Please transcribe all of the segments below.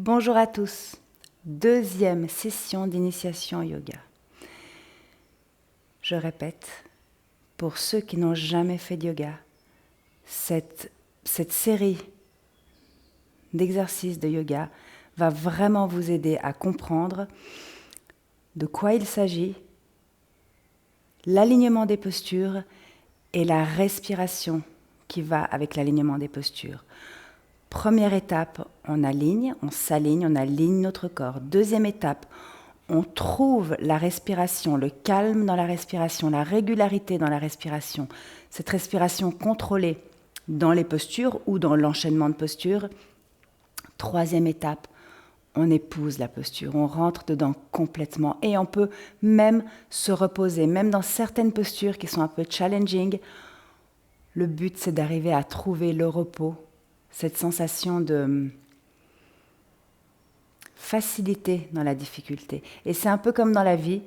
Bonjour à tous, deuxième session d'initiation au yoga. Je répète, pour ceux qui n'ont jamais fait de yoga, cette série d'exercices de yoga va vraiment vous aider à comprendre de quoi il s'agit, l'alignement des postures et la respiration qui va avec l'alignement des postures. Première étape, on s'aligne, on aligne notre corps. Deuxième étape, on trouve la respiration, le calme dans la respiration, la régularité dans la respiration. Cette respiration contrôlée dans les postures ou dans l'enchaînement de postures. Troisième étape, on épouse la posture, on rentre dedans complètement et on peut même se reposer, même dans certaines postures qui sont un peu challenging. Le but, c'est d'arriver à trouver le repos, cette sensation de facilité dans la difficulté. Et c'est un peu comme dans la vie.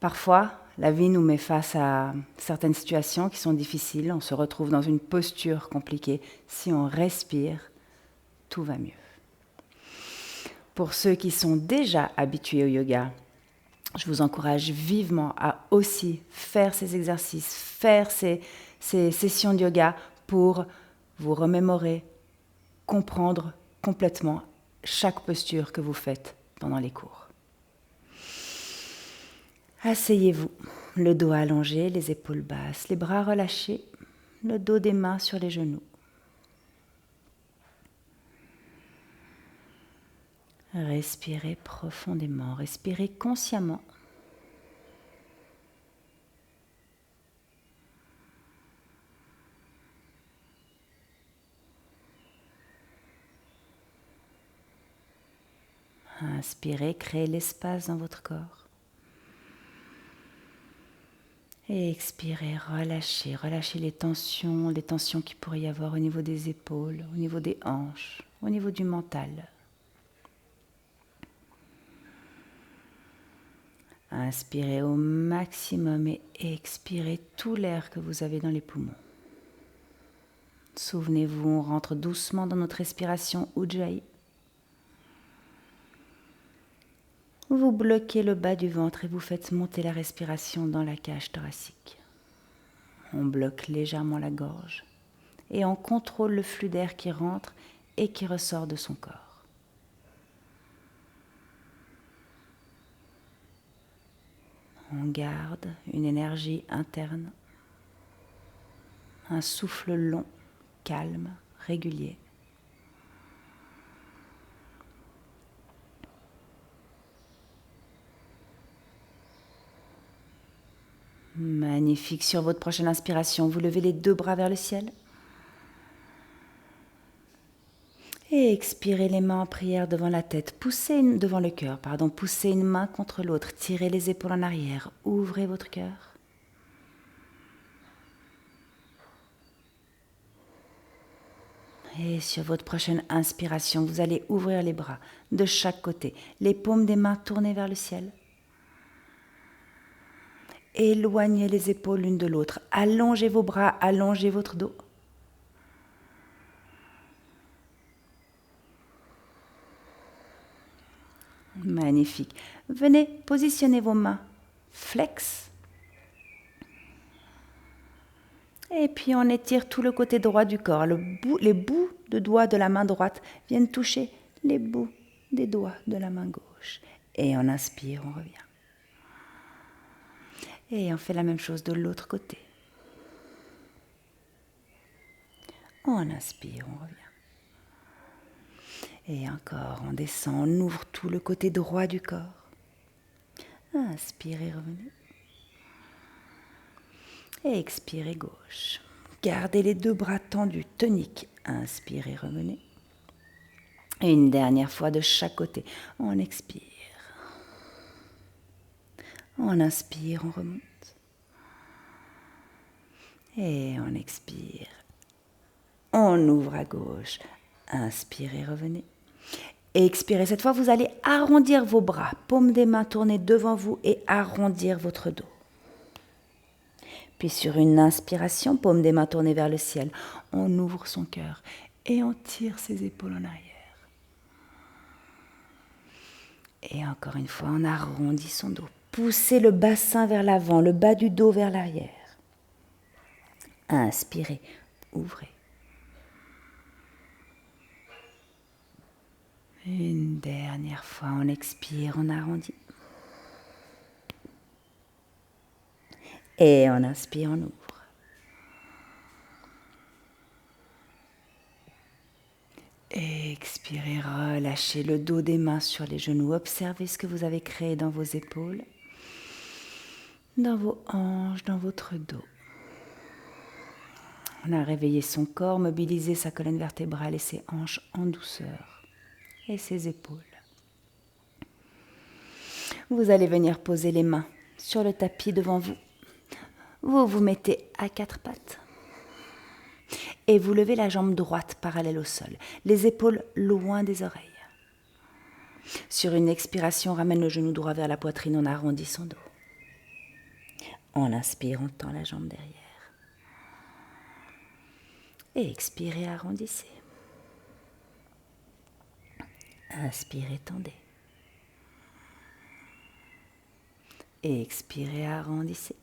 Parfois, la vie nous met face à certaines situations qui sont difficiles. On se retrouve dans une posture compliquée. Si on respire, tout va mieux. Pour ceux qui sont déjà habitués au yoga, je vous encourage vivement à aussi faire ces exercices, faire ces sessions de yoga pour vous remémorer, comprendre complètement chaque posture que vous faites pendant les cours. Asseyez-vous, le dos allongé, les épaules basses, les bras relâchés, le dos des mains sur les genoux. Respirez profondément, respirez consciemment. Inspirez, créez l'espace dans votre corps. Et expirez, relâchez les tensions qu'il pourrait y avoir au niveau des épaules, au niveau des hanches, au niveau du mental. Inspirez au maximum et expirez tout l'air que vous avez dans les poumons. Souvenez-vous, on rentre doucement dans notre respiration Ujjayi. Vous bloquez le bas du ventre et vous faites monter la respiration dans la cage thoracique. On bloque légèrement la gorge et on contrôle le flux d'air qui rentre et qui ressort de son corps. On garde une énergie interne, un souffle long, calme, régulier. Magnifique. Sur votre prochaine inspiration, vous levez les deux bras vers le ciel. Et expirez les mains en prière devant la tête. Devant le cœur, poussez une main contre l'autre. Tirez les épaules en arrière. Ouvrez votre cœur. Et sur votre prochaine inspiration, vous allez ouvrir les bras de chaque côté. Les paumes des mains tournées vers le ciel. Éloignez les épaules l'une de l'autre. Allongez vos bras, allongez votre dos. Magnifique. Venez, positionnez vos mains. Flex. Et puis on étire tout le côté droit du corps. Les bouts de doigts de la main droite viennent toucher les bouts des doigts de la main gauche. Et on inspire, on revient. Et on fait la même chose de l'autre côté. On inspire, on revient. Et encore, on descend, on ouvre tout le côté droit du corps. Inspirez, revenez. Et expirez gauche. Gardez les deux bras tendus, toniques. Inspirez, revenez. Et une dernière fois de chaque côté. On expire. On inspire, on remonte. Et on expire. On ouvre à gauche. Inspirez, revenez. Et expirez. Cette fois, vous allez arrondir vos bras, paumes des mains tournées devant vous et arrondir votre dos. Puis sur une inspiration, paume des mains tournées vers le ciel, on ouvre son cœur et on tire ses épaules en arrière. Et encore une fois, on arrondit son dos. Poussez le bassin vers l'avant, le bas du dos vers l'arrière. Inspirez, ouvrez. Une dernière fois, on expire, on arrondit. Et on inspire, on ouvre. Expirez, relâchez le dos des mains sur les genoux. Observez ce que vous avez créé dans vos épaules, dans vos hanches, dans votre dos. On a réveillé son corps, mobilisé sa colonne vertébrale et ses hanches en douceur et ses épaules. Vous allez venir poser les mains sur le tapis devant vous. Vous vous mettez à quatre pattes. Et vous levez la jambe droite parallèle au sol, les épaules loin des oreilles. Sur une expiration, on ramène le genou droit vers la poitrine, on arrondit son dos. On inspire, on tend la jambe derrière. Et expirez, arrondissez. Inspirez, tendez. Et expirez, arrondissez.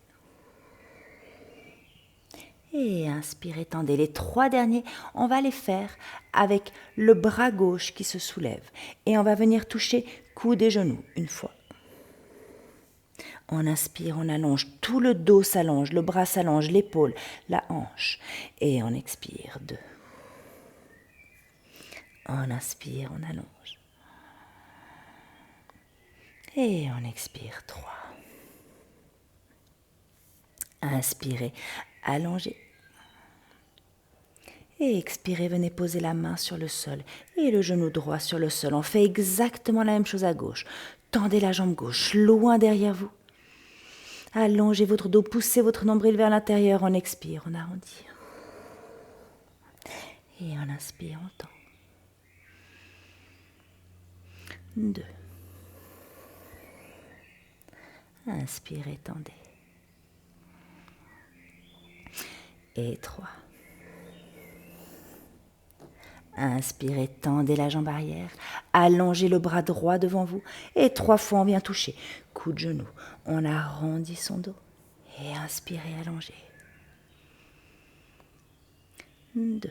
Et inspirez, tendez. Les trois derniers, on va les faire avec le bras gauche qui se soulève. Et on va venir toucher coude et genoux une fois. On inspire, on allonge. Tout le dos s'allonge, le bras s'allonge, l'épaule, la hanche. Et on expire, 2. On inspire, on allonge. Et on expire, 3. Inspirez, allongez. Et expirez, venez poser la main sur le sol et le genou droit sur le sol. On fait exactement la même chose à gauche. Tendez la jambe gauche, loin derrière vous. Allongez votre dos, poussez votre nombril vers l'intérieur. On expire, on arrondit. Et on inspire, on tend. 2. Inspirez, tendez. Et 3. Inspirez, tendez la jambe arrière, allongez le bras droit devant vous et 3 fois on vient toucher. Coup de genou, on arrondit son dos et inspirez, allongez. 2.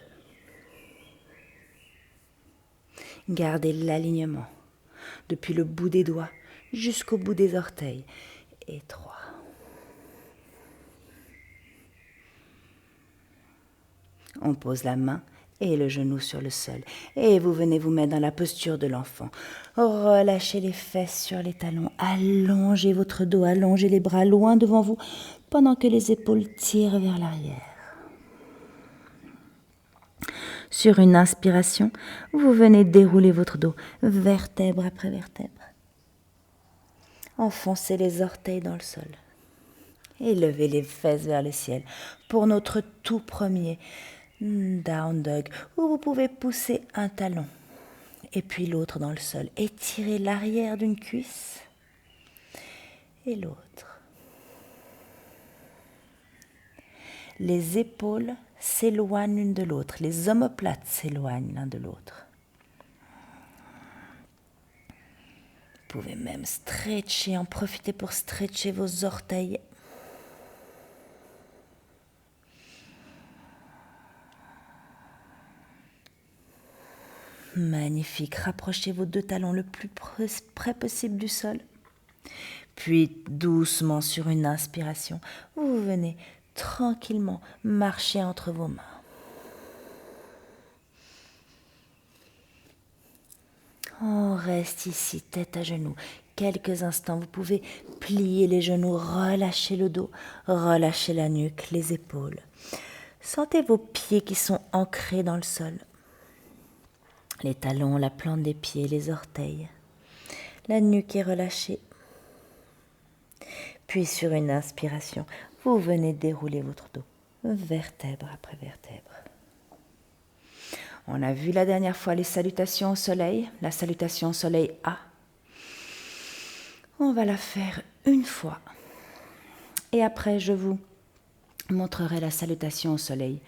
Gardez l'alignement depuis le bout des doigts jusqu'au bout des orteils. Et 3. On pose la main et le genou sur le sol. Et vous venez vous mettre dans la posture de l'enfant. Relâchez les fesses sur les talons. Allongez votre dos, allongez les bras loin devant vous pendant que les épaules tirent vers l'arrière. Sur une inspiration, vous venez dérouler votre dos, vertèbre après vertèbre. Enfoncez les orteils dans le sol. Et levez les fesses vers le ciel pour notre tout premier Down Dog, où vous pouvez pousser un talon et puis l'autre dans le sol. Étirez l'arrière d'une cuisse et l'autre. Les épaules s'éloignent l'une de l'autre, les omoplates s'éloignent l'un de l'autre. Vous pouvez même stretcher, en profiter pour stretcher vos orteils. Magnifique, rapprochez vos deux talons le plus près possible du sol. Puis doucement sur une inspiration, vous venez tranquillement marcher entre vos mains. On reste ici tête à genoux. Quelques instants, vous pouvez plier les genoux, relâcher le dos, relâcher la nuque, les épaules. Sentez vos pieds qui sont ancrés dans le sol. Les talons, la plante des pieds, les orteils. La nuque est relâchée. Puis sur une inspiration, vous venez dérouler votre dos, vertèbre après vertèbre. On a vu la dernière fois les salutations au soleil, la salutation au soleil A. On va la faire une fois. Et après, je vous montrerai la salutation au soleil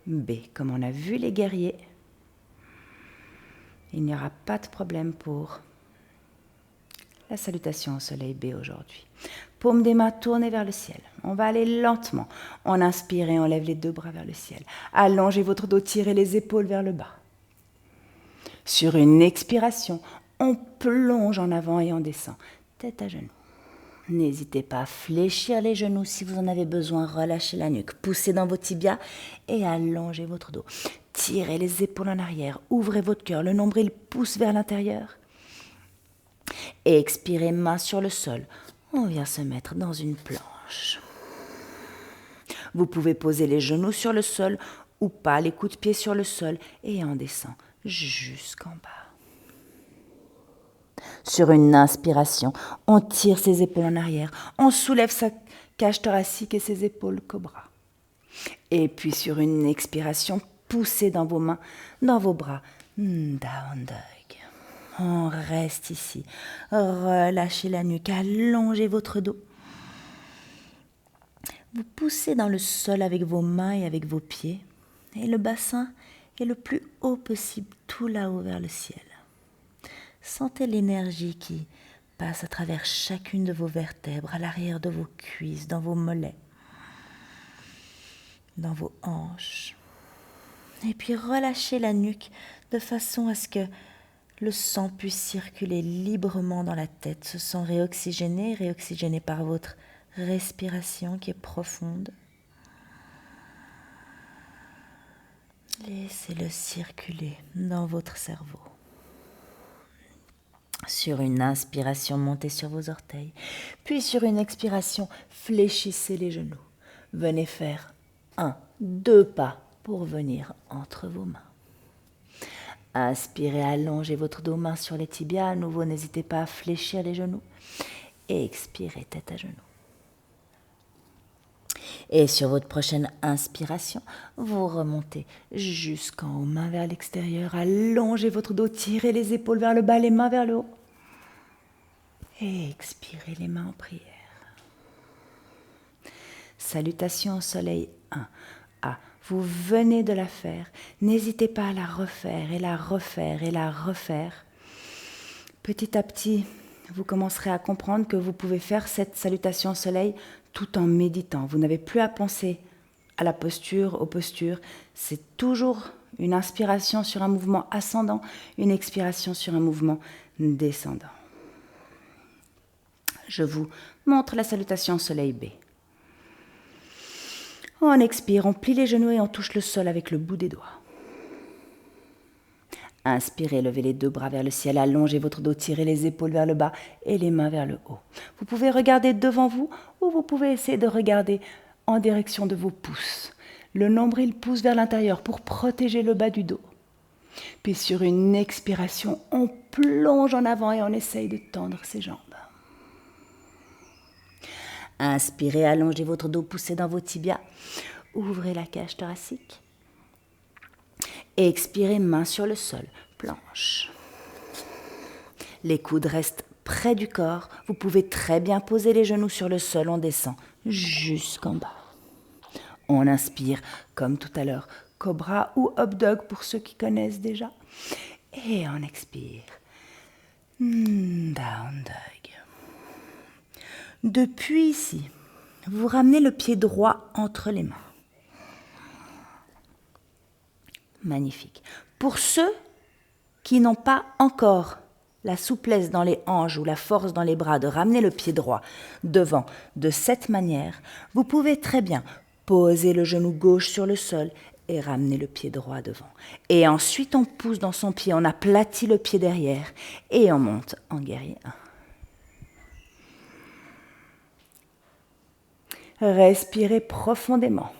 B. Comme on a vu les guerriers, il n'y aura pas de problème pour la salutation au soleil B aujourd'hui. Paume des mains tournées vers le ciel. On va aller lentement. On inspire et on lève les 2 bras vers le ciel. Allongez votre dos, tirez les épaules vers le bas. Sur une expiration, on plonge en avant et on descend, tête à genoux. N'hésitez pas à fléchir les genoux si vous en avez besoin, relâchez la nuque, poussez dans vos tibias et allongez votre dos. Tirez les épaules en arrière, ouvrez votre cœur, le nombril pousse vers l'intérieur. Et expirez, main sur le sol. On vient se mettre dans une planche. Vous pouvez poser les genoux sur le sol ou pas, les coups de pied sur le sol et on descend jusqu'en bas. Sur une inspiration, on tire ses épaules en arrière, on soulève sa cage thoracique et ses épaules cobra. Et puis sur une expiration, poussez dans vos mains, dans vos bras, down dog. On reste ici, relâchez la nuque, allongez votre dos. Vous poussez dans le sol avec vos mains et avec vos pieds, et le bassin est le plus haut possible, tout là-haut vers le ciel. Sentez l'énergie qui passe à travers chacune de vos vertèbres, à l'arrière de vos cuisses, dans vos mollets, dans vos hanches. Et puis relâchez la nuque de façon à ce que le sang puisse circuler librement dans la tête, ce sang réoxygéné par votre respiration qui est profonde. Laissez-le circuler dans votre cerveau. Sur une inspiration, montez sur vos orteils. Puis sur une expiration, fléchissez les genoux. Venez faire 1, 2 pas pour venir entre vos mains. Inspirez, allongez votre dos, main sur les tibias. À nouveau, n'hésitez pas à fléchir les genoux. Et expirez, tête à genoux. Et sur votre prochaine inspiration, vous remontez jusqu'en haut, main vers l'extérieur. Allongez votre dos, tirez les épaules vers le bas, les mains vers le haut. Et expirez les mains en prière. Salutation au soleil 1. Vous venez de la faire. N'hésitez pas à la refaire et la refaire et la refaire. Petit à petit, vous commencerez à comprendre que vous pouvez faire cette salutation au soleil tout en méditant. Vous n'avez plus à penser à la posture, aux postures. C'est toujours une inspiration sur un mouvement ascendant, une expiration sur un mouvement descendant. Je vous montre la salutation au soleil B. On expire, on plie les genoux et on touche le sol avec le bout des doigts. Inspirez, levez les 2 bras vers le ciel, allongez votre dos, tirez les épaules vers le bas et les mains vers le haut. Vous pouvez regarder devant vous ou vous pouvez essayer de regarder en direction de vos pouces. Le nombril pousse vers l'intérieur pour protéger le bas du dos. Puis sur une expiration, on plonge en avant et on essaye de tendre ses jambes. Inspirez, allongez votre dos, poussez dans vos tibias. Ouvrez la cage thoracique. Expirez, main sur le sol, planche. Les coudes restent près du corps. Vous pouvez très bien poser les genoux sur le sol. On descend jusqu'en bas. On inspire, comme tout à l'heure, cobra ou up dog pour ceux qui connaissent déjà. Et on expire. Down dog. Depuis ici, vous ramenez le pied droit entre les mains. Magnifique. Pour ceux qui n'ont pas encore la souplesse dans les hanches ou la force dans les bras de ramener le pied droit devant de cette manière, vous pouvez très bien poser le genou gauche sur le sol et ramener le pied droit devant. Et ensuite, on pousse dans son pied, on aplatit le pied derrière et on monte en guerrier 1. Respirez profondément.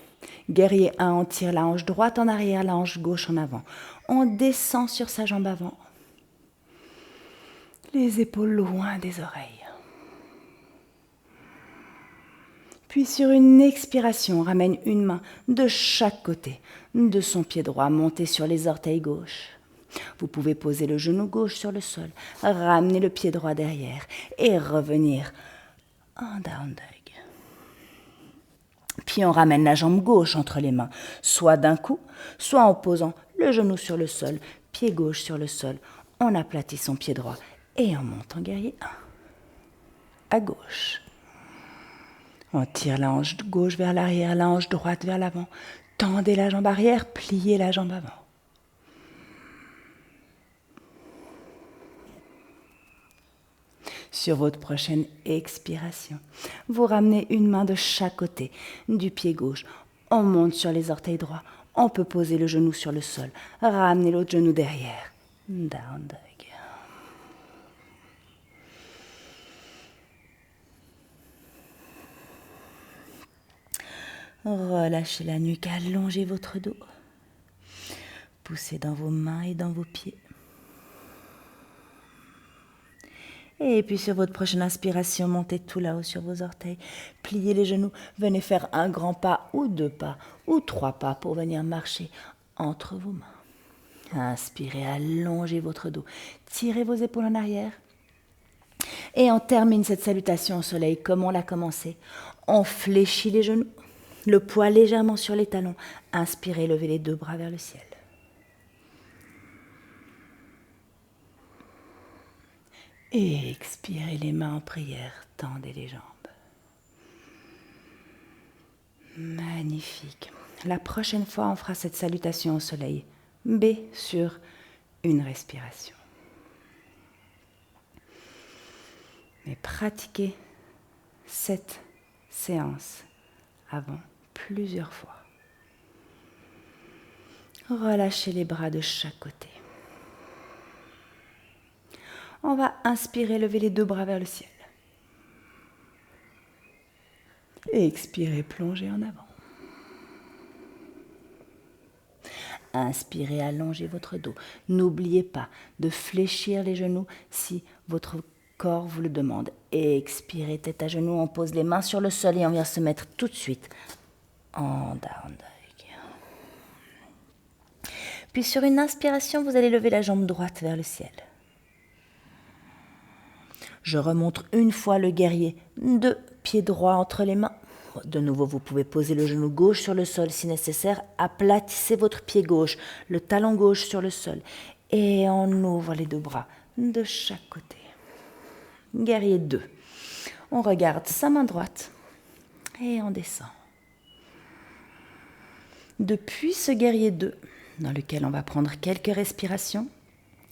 Guerrier 1, on tire la hanche droite en arrière, la hanche gauche en avant. On descend sur sa jambe avant. Les épaules loin des oreilles. Puis sur une expiration, on ramène une main de chaque côté de son pied droit, monté sur les orteils gauches. Vous pouvez poser le genou gauche sur le sol, ramener le pied droit derrière et revenir en down dog. Puis on ramène la jambe gauche entre les mains, soit d'un coup, soit en posant le genou sur le sol, pied gauche sur le sol. On aplatit son pied droit et on monte en guerrier 1. à gauche. On tire la hanche gauche vers l'arrière, la hanche droite vers l'avant. Tendez la jambe arrière, pliez la jambe avant. Sur votre prochaine expiration, vous ramenez une main de chaque côté du pied gauche. On monte sur les orteils droits. On peut poser le genou sur le sol. Ramenez l'autre genou derrière. Down dog. Relâchez la nuque, allongez votre dos. Poussez dans vos mains et dans vos pieds. Et puis sur votre prochaine inspiration, montez tout là-haut sur vos orteils. Pliez les genoux. Venez faire un grand pas ou 2 pas ou 3 pas pour venir marcher entre vos mains. Inspirez, allongez votre dos. Tirez vos épaules en arrière. Et on termine cette salutation au soleil comme on l'a commencé. On fléchit les genoux. Le poids légèrement sur les talons. Inspirez, levez les 2 bras vers le ciel. Et expirez les mains en prière, tendez les jambes. Magnifique. La prochaine fois, on fera cette salutation au soleil. B sur une respiration. Mais pratiquez cette séance avant plusieurs fois. Relâchez les bras de chaque côté. On va inspirer, lever les 2 bras vers le ciel. Et expirer, plonger en avant. Inspirez, allongez votre dos. N'oubliez pas de fléchir les genoux si votre corps vous le demande. Et expirez, tête à genoux, on pose les mains sur le sol et on vient se mettre tout de suite en down dog. Puis sur une inspiration, vous allez lever la jambe droite vers le ciel. Je remonte une fois le guerrier, 2 pieds droits entre les mains. De nouveau, vous pouvez poser le genou gauche sur le sol si nécessaire. Aplatissez votre pied gauche, le talon gauche sur le sol. Et on ouvre les 2 bras de chaque côté. Guerrier 2. On regarde sa main droite et on descend. Depuis ce guerrier 2, dans lequel on va prendre quelques respirations,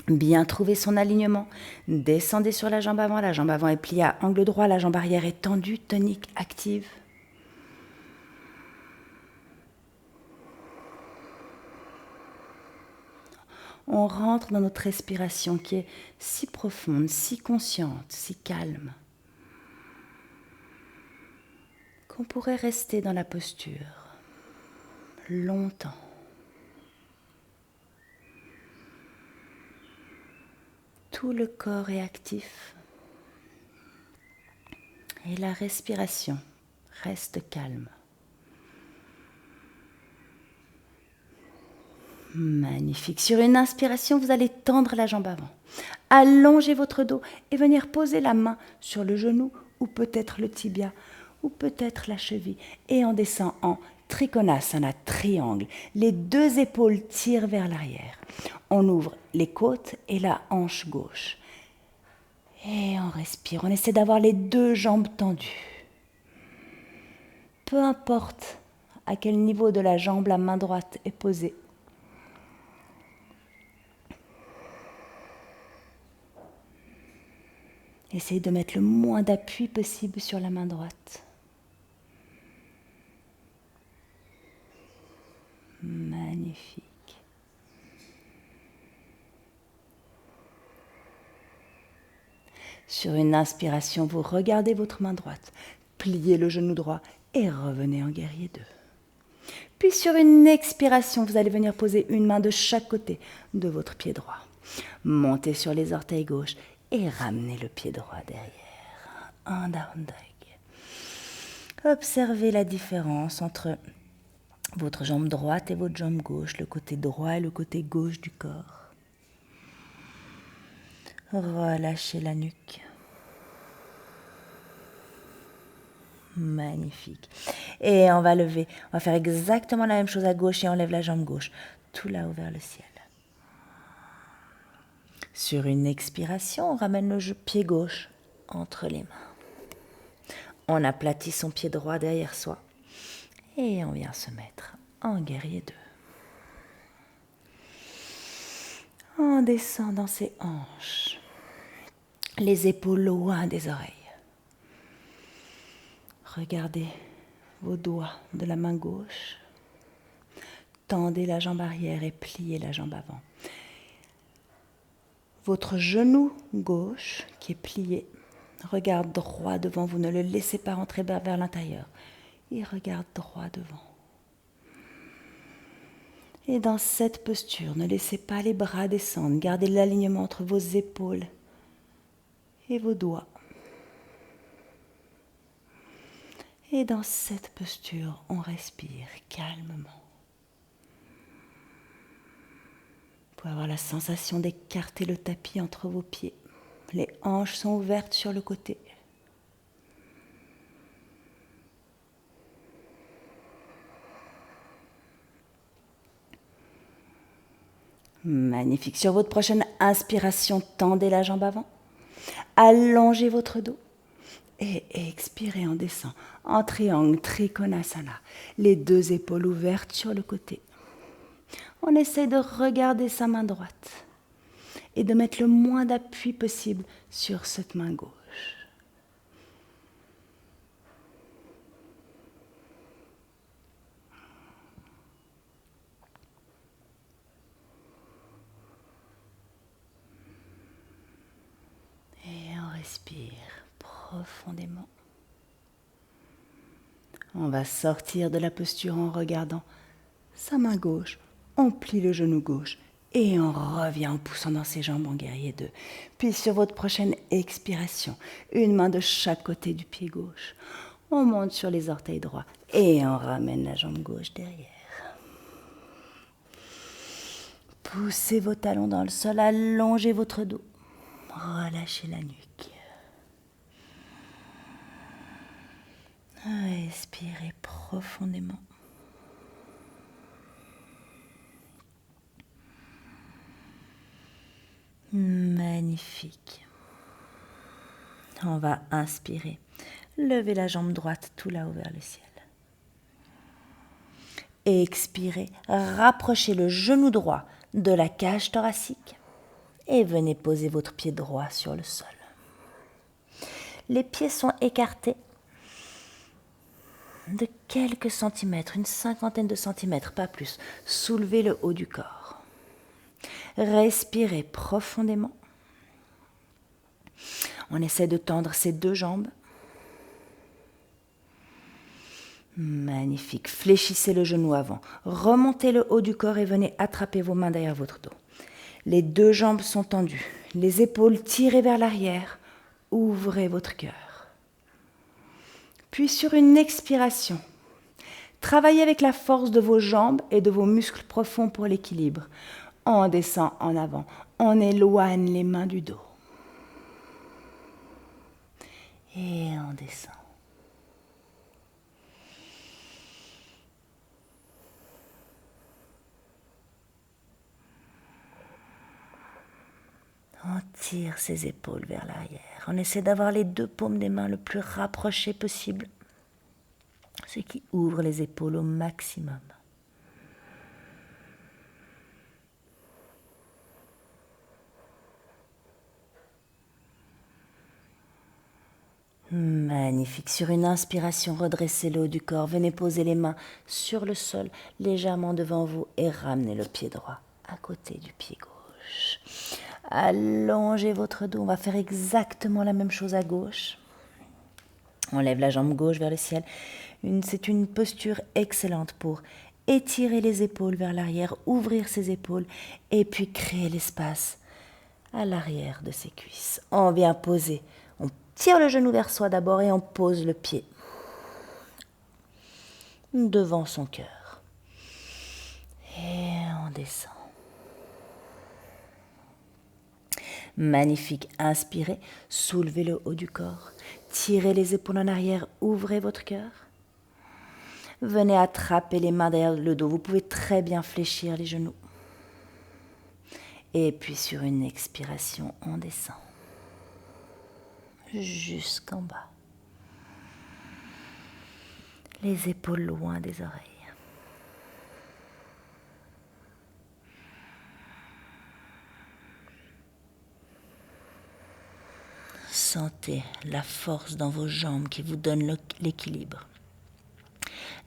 bien trouver son alignement. Descendez sur la jambe avant est pliée à angle droit, la jambe arrière est tendue, tonique, active. On rentre dans notre respiration qui est si profonde, si consciente, si calme, qu'on pourrait rester dans la posture longtemps. Tout le corps est actif et la respiration reste calme. Magnifique. Sur une inspiration, vous allez tendre la jambe avant. Allongez votre dos et venir poser la main sur le genou ou peut-être le tibia ou peut-être la cheville. Et on descend en Trikonasana, triangle. Les 2 épaules tirent vers l'arrière. On ouvre les côtes et la hanche gauche. Et on respire. On essaie d'avoir les 2 jambes tendues. Peu importe à quel niveau de la jambe la main droite est posée. Essayez de mettre le moins d'appui possible sur la main droite. Magnifique. Sur une inspiration, vous regardez votre main droite, pliez le genou droit et revenez en guerrier 2. Puis sur une expiration, vous allez venir poser une main de chaque côté de votre pied droit. Montez sur les orteils gauches et ramenez le pied droit derrière. Un down dog. Observez la différence entre votre jambe droite et votre jambe gauche, le côté droit et le côté gauche du corps. Relâchez la nuque. Magnifique. Et on va lever. On va faire exactement la même chose à gauche et on lève la jambe gauche. Tout là-haut vers le ciel. Sur une expiration, on ramène le pied gauche entre les mains. On aplatit son pied droit derrière soi et on vient se mettre en guerrier 2. On descend dans ses hanches, les épaules loin des oreilles. Regardez vos doigts de la main gauche. Tendez la jambe arrière et pliez la jambe avant. Votre genou gauche qui est plié regarde droit devant vous. Ne le laissez pas rentrer vers l'intérieur. Il regarde droit devant. Et dans cette posture, ne laissez pas les bras descendre. Gardez l'alignement entre vos épaules et vos doigts. Et dans cette posture, on respire calmement. Vous pouvez avoir la sensation d'écarter le tapis entre vos pieds. Les hanches sont ouvertes sur le côté. Magnifique. Sur votre prochaine inspiration, tendez la jambe avant. Allongez votre dos. Et expirez, on descend en triangle, Trikonasana. Les 2 épaules ouvertes sur le côté. On essaie de regarder sa main droite et de mettre le moins d'appui possible sur cette main gauche. Et on respire profondément. On va sortir de la posture en regardant sa main gauche. On plie le genou gauche et on revient en poussant dans ses jambes en guerrier 2. Puis sur votre prochaine expiration, une main de chaque côté du pied gauche. On monte sur les orteils droits et on ramène la jambe gauche derrière. Poussez vos talons dans le sol, allongez votre dos. Relâchez la nuque. Respirez profondément. Magnifique. On va inspirer. Levez la jambe droite tout là-haut vers le ciel. Expirez. Rapprochez le genou droit de la cage thoracique et venez poser votre pied droit sur le sol. Les pieds sont écartés de quelques centimètres, une 50aine de centimètres, pas plus. Soulevez le haut du corps. Respirez profondément. On essaie de tendre ses 2 jambes. Magnifique. Fléchissez le genou avant. Remontez le haut du corps et venez attraper vos mains derrière votre dos. Les 2 jambes sont tendues. Les épaules tirées vers l'arrière. Ouvrez votre cœur. Puis sur une expiration, travaillez avec la force de vos jambes et de vos muscles profonds pour l'équilibre. On descend en avant. On éloigne les mains du dos. Et on descend. On tire ses épaules vers l'arrière. On essaie d'avoir les 2 paumes des mains le plus rapprochées possible, ce qui ouvre les épaules au maximum. Magnifique. Sur une inspiration, redressez le haut du corps. Venez poser les mains sur le sol, légèrement devant vous, et ramenez le pied droit à côté du pied gauche. Allongez votre dos. On va faire exactement la même chose à gauche. On lève la jambe gauche vers le ciel. C'est une posture excellente pour étirer les épaules vers l'arrière, ouvrir ses épaules et puis créer l'espace à l'arrière de ses cuisses. On vient poser. On tire le genou vers soi d'abord et on pose le pied devant son cœur. Et on descend. Magnifique. Inspirez, soulevez le haut du corps, tirez les épaules en arrière, ouvrez votre cœur. Venez attraper les mains derrière le dos. Vous pouvez très bien fléchir les genoux. Et puis sur une expiration, on descend jusqu'en bas. Les épaules loin des oreilles. Sentez la force dans vos jambes qui vous donne l'équilibre.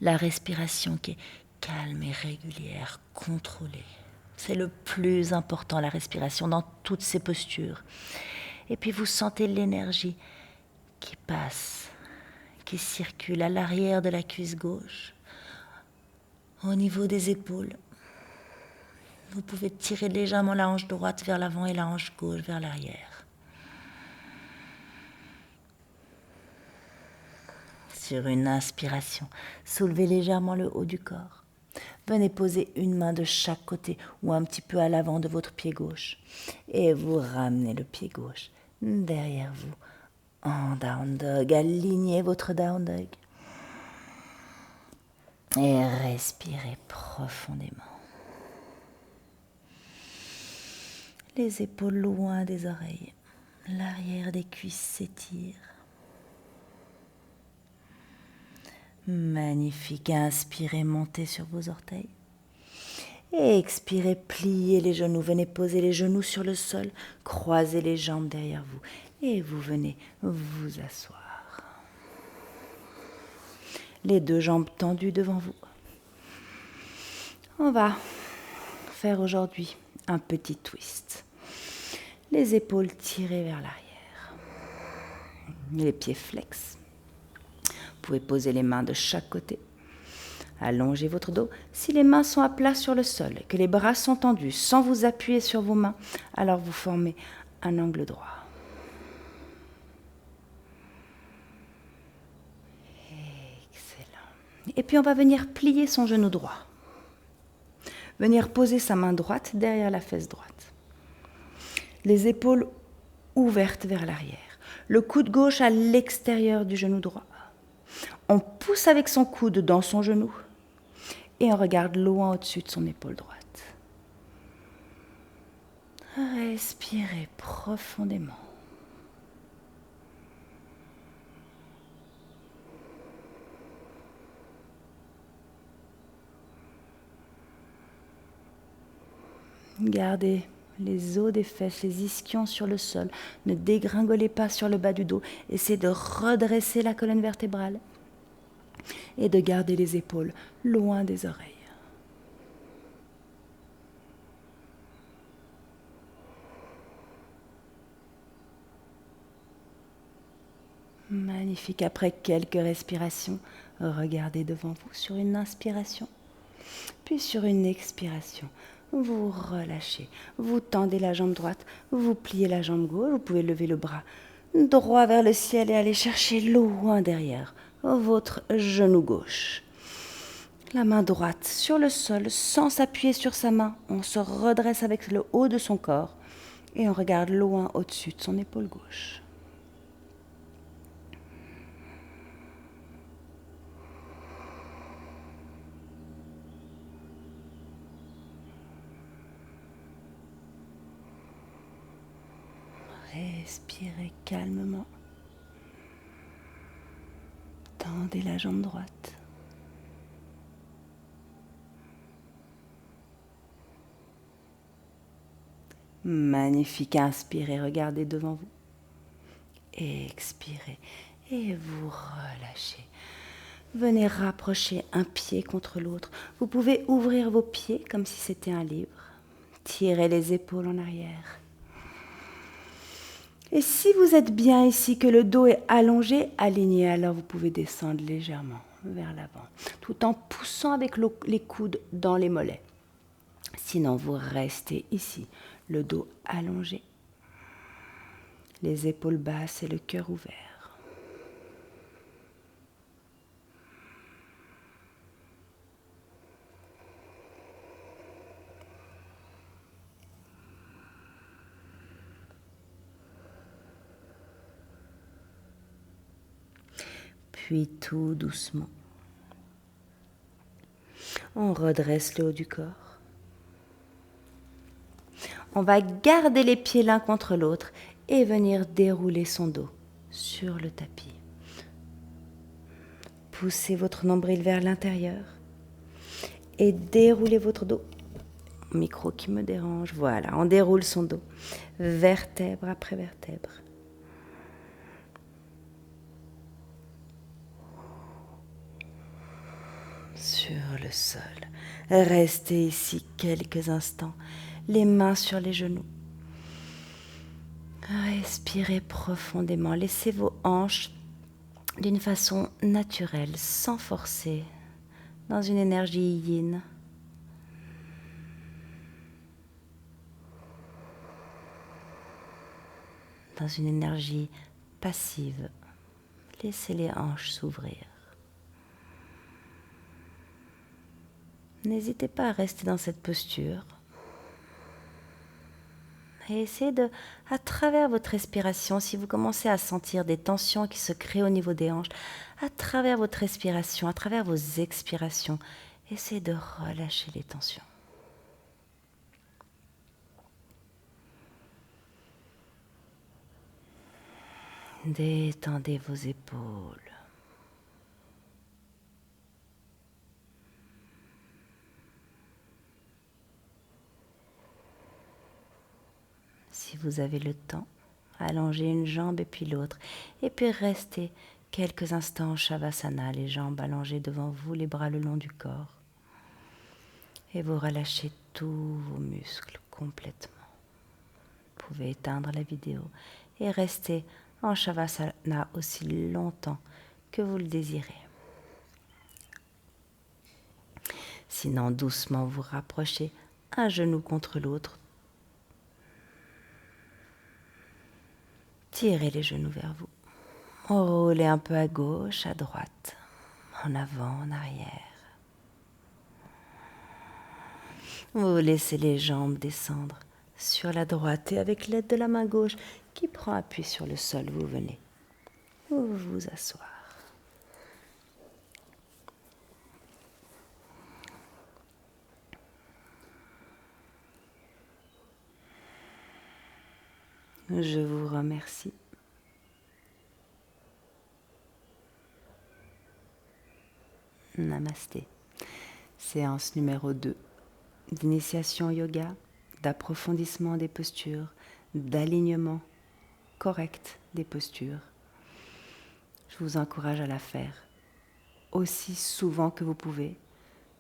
La respiration qui est calme et régulière, contrôlée. C'est le plus important, la respiration, dans toutes ces postures. Et puis vous sentez l'énergie qui passe, qui circule à l'arrière de la cuisse gauche, au niveau des épaules. Vous pouvez tirer légèrement la hanche droite vers l'avant et la hanche gauche vers l'arrière. Sur une inspiration, soulevez légèrement le haut du corps. Venez poser une main de chaque côté ou un petit peu à l'avant de votre pied gauche. Et vous ramenez le pied gauche derrière vous en down dog. Alignez votre down dog. Et respirez profondément. Les épaules loin des oreilles. L'arrière des cuisses s'étire. Magnifique. Inspirez, montez sur vos orteils. Et expirez, pliez les genoux. Venez poser les genoux sur le sol. Croisez les jambes derrière vous. Et vous venez vous asseoir. Les deux jambes tendues devant vous. On va faire aujourd'hui un petit twist. Les épaules tirées vers l'arrière. Les pieds flex. Vous pouvez poser les mains de chaque côté. Allongez votre dos. Si les mains sont à plat sur le sol et que les bras sont tendus sans vous appuyer sur vos mains, alors vous formez un angle droit. Excellent. Et puis on va venir plier son genou droit. Venir poser sa main droite derrière la fesse droite. Les épaules ouvertes vers l'arrière. Le coude gauche à l'extérieur du genou droit. On pousse avec son coude dans son genou et on regarde loin au-dessus de son épaule droite. Respirez profondément. Gardez les os des fesses, les ischions sur le sol. Ne dégringolez pas sur le bas du dos. Essayez de redresser la colonne vertébrale et de garder les épaules loin des oreilles. Magnifique. Après quelques respirations, regardez devant vous sur une inspiration, puis sur une expiration. Vous relâchez, vous tendez la jambe droite, vous pliez la jambe gauche, vous pouvez lever le bras droit vers le ciel et aller chercher loin derrière votre genou gauche. La main droite sur le sol sans s'appuyer sur sa main. On se redresse avec le haut de son corps et on regarde loin au-dessus de son épaule gauche. Respirez calmement. Tendez la jambe droite. Magnifique. Inspirez, regardez devant vous. Expirez et vous relâchez. Venez rapprocher un pied contre l'autre. Vous pouvez ouvrir vos pieds comme si c'était un livre. Tirez les épaules en arrière. Et si vous êtes bien ici, que le dos est allongé, aligné, alors vous pouvez descendre légèrement vers l'avant, tout en poussant avec les coudes dans les mollets. Sinon, vous restez ici, le dos allongé, les épaules basses et le cœur ouvert. Puis tout doucement, on redresse le haut du corps. On va garder les pieds l'un contre l'autre et venir dérouler son dos sur le tapis. Poussez votre nombril vers l'intérieur et déroulez votre dos. Micro qui me dérange. Voilà, on déroule son dos, vertèbre après vertèbre. Sur le sol. Restez ici quelques instants, les mains sur les genoux. Respirez profondément. Laissez vos hanches d'une façon naturelle, sans forcer, dans une énergie yin. Dans une énergie passive. Laissez les hanches s'ouvrir. N'hésitez pas à rester dans cette posture. Et essayez de, à travers votre respiration, si vous commencez à sentir des tensions qui se créent au niveau des hanches, à travers votre respiration, à travers vos expirations, essayez de relâcher les tensions. Détendez vos épaules. Si vous avez le temps, allongez une jambe et puis l'autre. Et puis restez quelques instants en Shavasana, les jambes allongées devant vous, les bras le long du corps. Et vous relâchez tous vos muscles complètement. Vous pouvez éteindre la vidéo et rester en Shavasana aussi longtemps que vous le désirez. Sinon, doucement vous rapprochez un genou contre l'autre. Tirez les genoux vers vous. Roulez un peu à gauche, à droite, en avant, en arrière. Vous laissez les jambes descendre sur la droite et avec l'aide de la main gauche qui prend appui sur le sol, vous venez vous asseoir. Je vous remercie. Namasté. Séance numéro 2 d'initiation yoga, d'approfondissement des postures, d'alignement correct des postures. Je vous encourage à la faire aussi souvent que vous pouvez.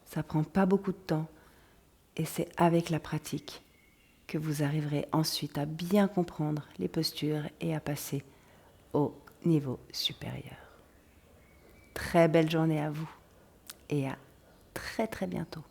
Ça prend pas beaucoup de temps et c'est avec la pratique que vous arriverez ensuite à bien comprendre les postures et à passer au niveau supérieur. Très belle journée à vous et à très très bientôt.